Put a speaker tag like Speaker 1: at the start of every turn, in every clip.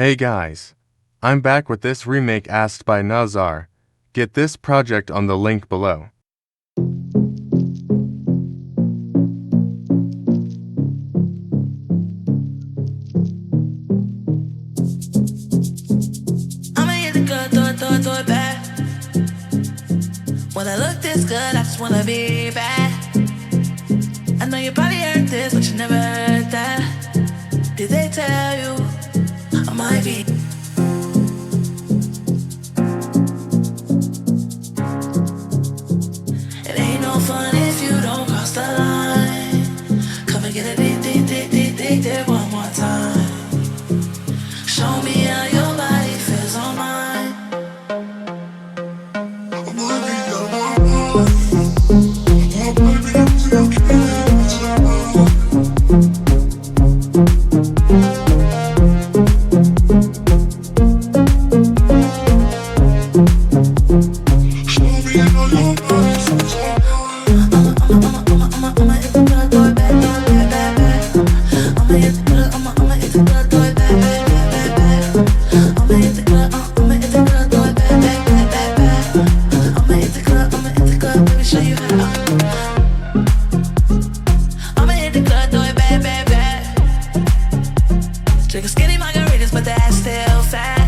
Speaker 1: Hey guys, I'm back with this remake asked by Nazar. Get this project on the link below.
Speaker 2: I'ma hit the club, throw it back. When I look this good, I just wanna be bad. I know you probably heard this, but you never heard that. Did they tell you I might be? It ain't no fun if you don't cross the line. Come and get a dick there one more time. Show me how your body feels on mine. Drink a skinny margaritas, but the ass still fat.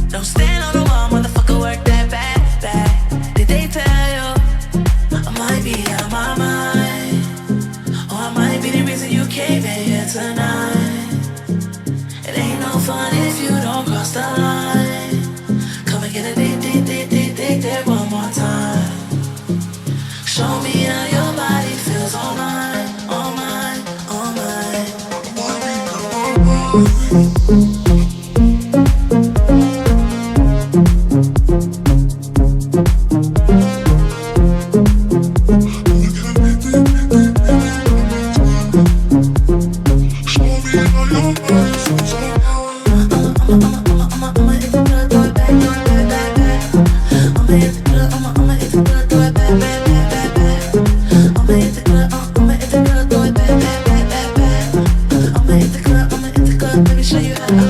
Speaker 2: Don't stand on the wall, motherfucker, work that back. Did they tell you I might be out my mind? Or I might be the reason you came in here tonight. It ain't no fun if you don't cross the line. Come and get a dick there one more time. Show me how your body feels on mine, on mine, on mine. Let me show you how.